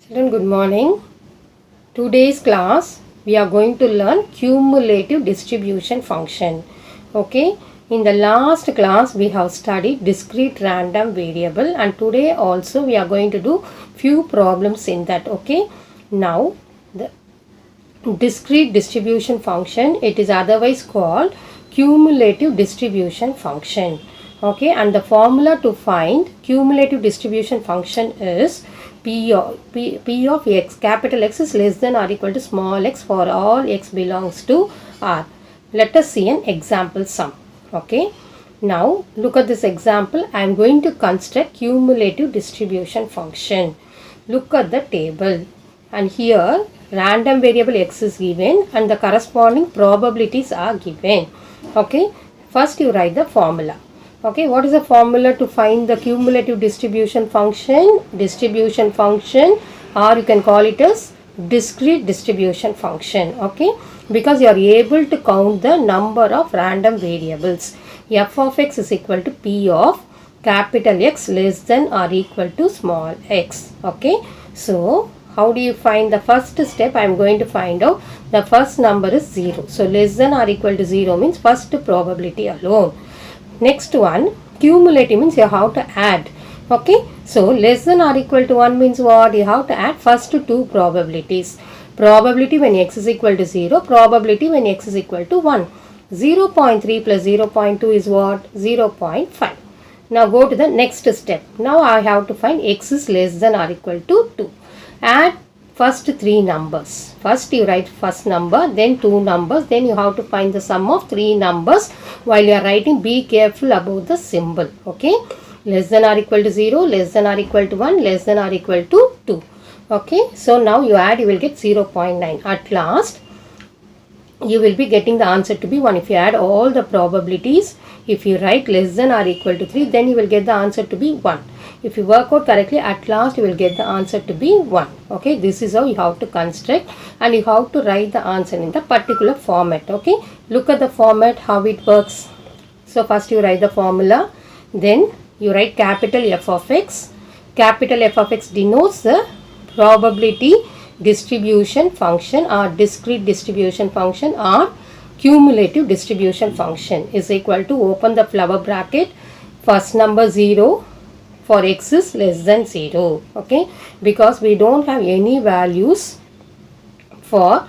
Children, good morning. Today's class we are going to learn cumulative distribution function. Okay. In the last class we have studied discrete random variable, and today also we are going to do few problems in that. Okay. Now the discrete distribution function, it is otherwise called cumulative distribution function. Okay, and the formula to find cumulative distribution function is P of x, capital X is less than or equal to small x for all x belongs to R. Let us see an example sum. Okay, now look at this example. I am going to construct cumulative distribution function. Look at the table, and here random variable x is given and the corresponding probabilities are given. Okay, first you write the formula. Okay, what is the formula to find the cumulative distribution function? Distribution function, or you can call it as discrete distribution function. Okay, because you are able to count the number of random variables. F of x is equal to P of capital X less than or equal to small x. Okay, so how do you find the first step? I am going to find out the first number is 0. So less than or equal to 0 means first probability alone. Next one, cumulative means you have to add. Okay, so less than or equal to 1 means what? You have to add first two probabilities. Probability when x is equal to 0, probability when x is equal to 1. 0.3 plus 0.2 is what? 0.5. Now go to the next step. Now I have to find x is less than or equal to 2. Add first three numbers. First you write first number, then two numbers, then you have to find the sum of three numbers. While you are writing, be careful about the symbol. Okay, less than or equal to 0, less than or equal to 1, less than or equal to 2. Okay, so now you add, you will get 0.9. At last you will be getting the answer to be 1. If you add all the probabilities, if you write less than or equal to 3, then you will get the answer to be 1. If you work out correctly, at last you will get the answer to be 1. Okay, this is how you have to construct, and you have to write the answer in the particular format. Okay, look at the format, how it works. So first you write the formula, then you write capital F of x. Capital F of x denotes the probability distribution function or discrete distribution function or cumulative distribution function is equal to, open the flower bracket, first number 0 for x is less than 0. Okay, because we don't have any values for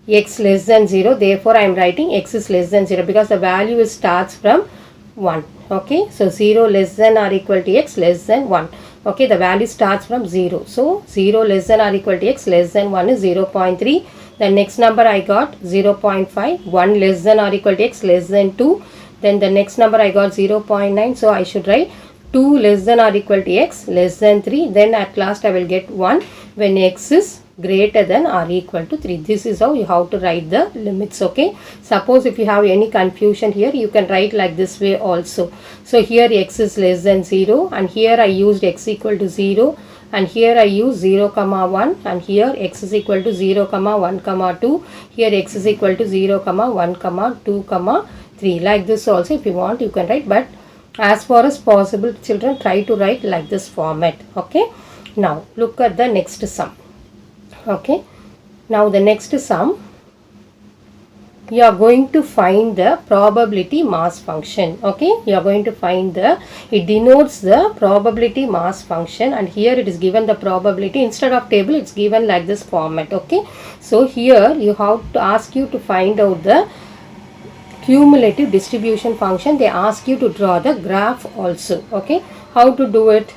x less than 0, therefore I am writing x is less than 0 because the value starts from 1. Okay, so 0 less than or equal to x less than 1. Okay, the value starts from 0. So 0 less than or equal to x less than 1 is 0.3. The next number I got 0.5. 1 less than or equal to x less than 2. Then the next number I got 0.9. So I should write 2 less than or equal to x less than 3. Then at last I will get 1 when x is greater than or equal to 3. This is how you have to write the limits. Okay, suppose if you have any confusion here, you can write like this way also. So here x is less than 0, and here I used x equal to 0, and here I use 0 comma 1, and here x is equal to 0 comma 1 comma 2, here x is equal to 0 comma 1 comma 2 comma 3. Like this also if you want you can write, but as far as possible children, try to write like this format. Okay, now look at the next sum. Okay, now the next sum, you are going to find the probability mass function. Okay, you are going to find it denotes the probability mass function, and here it is given the probability instead of table, it's given like this format. Okay, so here you have to ask you to find out the cumulative distribution function. They ask you to draw the graph also. Okay, how to do it?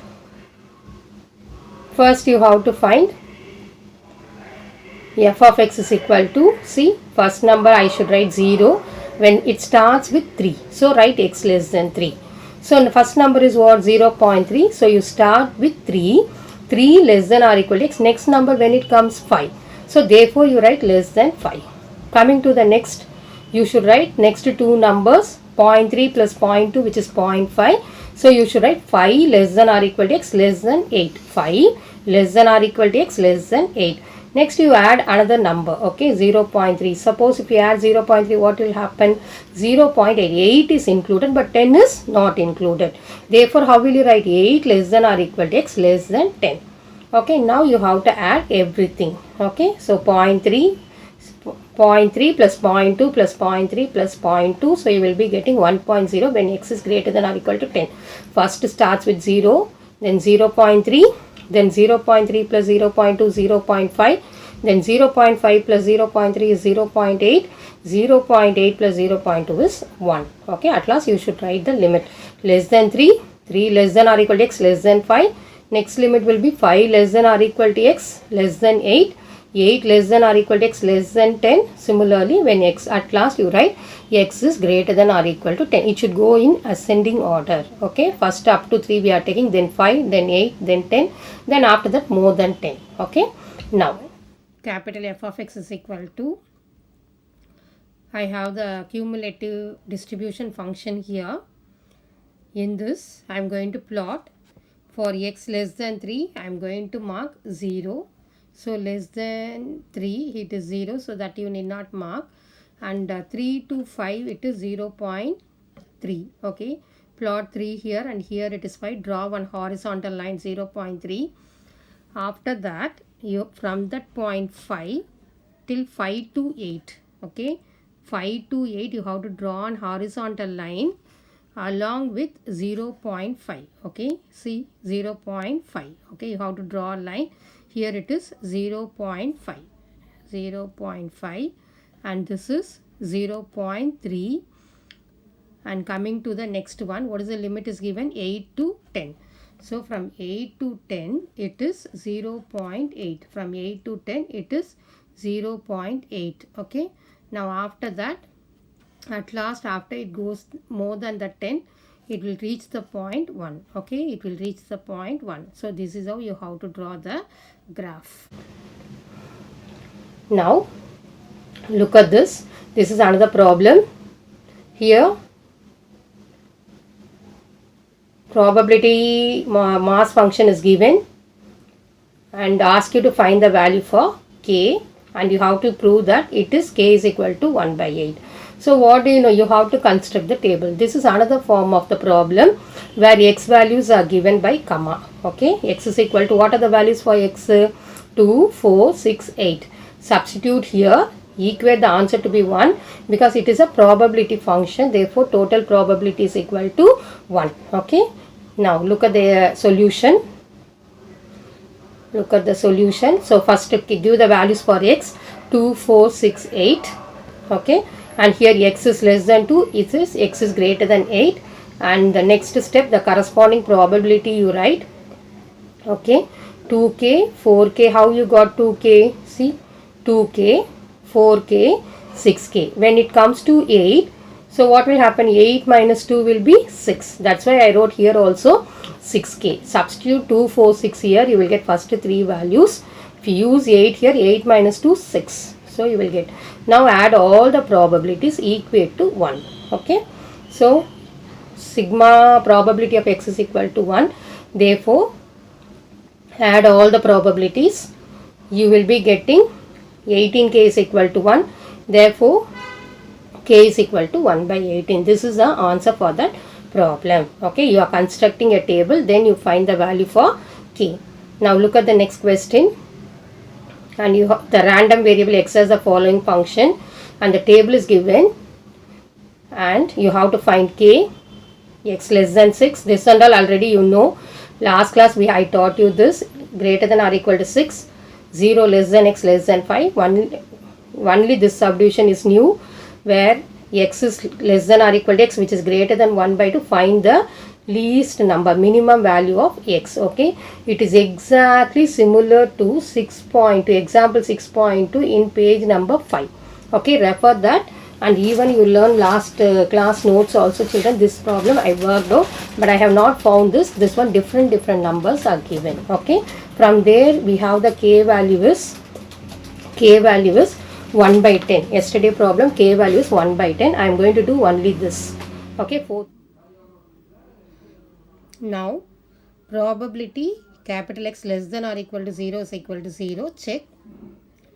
First you have to find f of x is equal to, see, first number I should write 0 when it starts with 3. So write x less than 3. So the first number is what? 0.3. So you start with 3. 3 less than or equal to x. Next number when it comes 5. So therefore you write less than 5. Coming to the next, you should write next two numbers, 0.3 plus 0.2 which is 0.5. So you should write 5 less than or equal to x less than 8. 5 less than or equal to x less than 8. Next you add another number. Okay, 0.3. Suppose if you add 0.3, what will happen? 0.8. 8 is included but 10 is not included. Therefore how will you write 8 less than or equal to x less than 10? Okay, now you have to add everything. Okay, so 0.3 plus 0.2 plus 0.3 plus 0.2, so you will be getting 1.0 when x is greater than or equal to 10. First starts with 0, then 0.3, then 0.3 plus 0.2 0.5, then 0.5 plus 0.3 is 0.8, 0.8 plus 0.2 is 1. Okay, at last you should write the limit. Less than 3, 3 less than or equal to x, less than 5. Next limit will be 5 less than or equal to x, less than 8, 8 less than or equal to x, less than 10. Similarly, when x, at last you write x is greater than or equal to 10. It should go in ascending order. Okay, first up to 3 we are taking, then 5, then 8, then 10, then after that more than 10. Okay, now capital F of x is equal to, I have the cumulative distribution function here. In this I am going to plot for x less than 3, I am going to mark 0. So less than 3 it is 0, so that you need not mark, and 3 to 5 it is 0.3. okay, plot 3 here and here it is 5. Draw one horizontal line 0.3. After that you from that point 5 till 5 to 8. Okay, 5 to 8 you have to draw an horizontal line along with 0.5. okay, see 0.5. okay, you have to draw a line here. It is 0.5, 0.5, and this is 0.3. and coming to the next one, what is the limit is given? 8 to 10. So from 8 to 10 it is 0.8. from 8 to 10 it is 0.8. okay, now after that, at last after it goes more than the 10, it will reach the point 1. okay, it will reach the point 1. So this is how you have to draw the graph. Now look at this. This is another problem. Here probability mass function is given and ask you to find the value for k, and you have to prove that it is k is equal to 1 by 8. So what do you know? You have to construct the table. This is another form of the problem where x values are given by comma. Okay, x is equal to, what are the values for x? 2, 4, 6, 8. Substitute here, equate the answer to be 1 because it is a probability function. Therefore, total probability is equal to 1. Okay, now look at the solution. Look at the solution. So first give the values for x, 2, 4, 6, 8. Okay, and here x is less than 2, it is x is greater than 8, and the next step, the corresponding probability you write. Okay, 2k, 4k, how you got 2k? See, 2k, 4k, 6k. When it comes to 8, so what will happen? 8 minus 2 will be 6. That's why I wrote here also 6k. Substitute 2, 4, 6 here, you will get first 3 values. If you use 8 here, 8 minus 2, 6. So you will get, now add all the probabilities, equate to 1. Okay, so sigma probability of x is equal to 1. Therefore add all the probabilities, you will be getting 18k is equal to 1. Therefore k is equal to 1 by 18. This is the answer for that problem. Okay, you are constructing a table, then you find the value for k. Now look at the next question. And you have the random variable x as the following function, and the table is given, and you have to find k, x less than 6. This and all already you know. Last class I taught you this. Greater than or equal to 6, 0 less than x less than 5. Only this subdivision is new, where x is less than or equal to x, which is greater than 1 by 2. Find the least number, minimum value of x. Okay, it is exactly similar to 6.2, example 6.2 in page number 5. Okay, refer that, and even you learn last class notes also, children. This problem I worked out, but I have not found this one. Different numbers are given. Okay, from there we have the k value is 1 by 10. Yesterday problem, k value is 1 by 10. I am going to do only this. Okay, fourth. Now probability capital X less than or equal to 0 is equal to 0. Check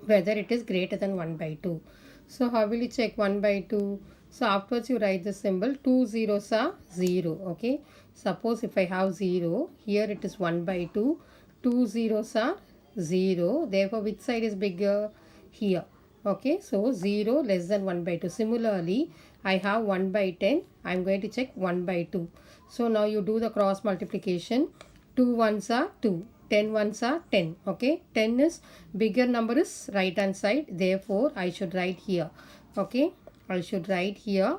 whether it is greater than 1 by 2. So how will you check 1 by 2? So afterwards you write the symbol. 2 zeros are 0. Okay, suppose if I have 0, here it is 1 by 2, 2 zeros are 0. Therefore, which side is bigger? Here. Okay, so 0 less than 1 by 2. Similarly, I have 1 by 10. I am going to check 1 by 2. So now you do the cross multiplication. 2 ones are 2. 10 ones are 10. Okay, 10 is bigger number is right hand side. Therefore, I should write here. Okay, I should write here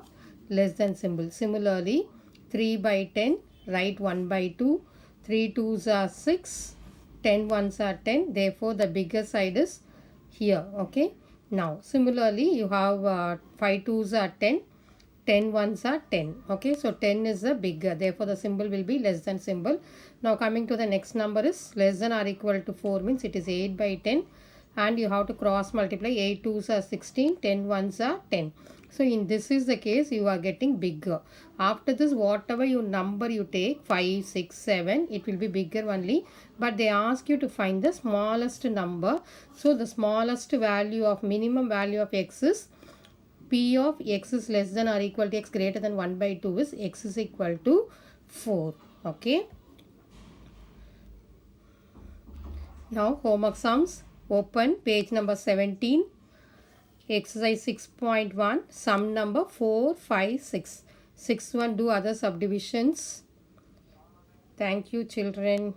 less than symbol. Similarly, 3 by 10, write 1 by 2. 3 twos are 6. 10 ones are 10. Therefore, the bigger side is here. Okay. Now, similarly, you have 5 twos are 10. 10 ones are 10. Okay. So, 10 is the bigger. Therefore, the symbol will be less than symbol. Now, coming to the next number is less than or equal to 4 means it is 8 by 10. And you have to cross multiply. 8 twos are 16. 10 ones are 10. So, in this is the case, you are getting bigger. After this, whatever you number you take, 5, 6, 7, it will be bigger only. But they ask you to find the smallest number. So, the smallest value of minimum value of x is p of x is less than or equal to x greater than 1 by 2 is x is equal to 4. Okay. Now, homework sums. Open page number 17. Exercise 6.1, sum number 4, 5, 6. 6 1, do other subdivisions. Thank you, children.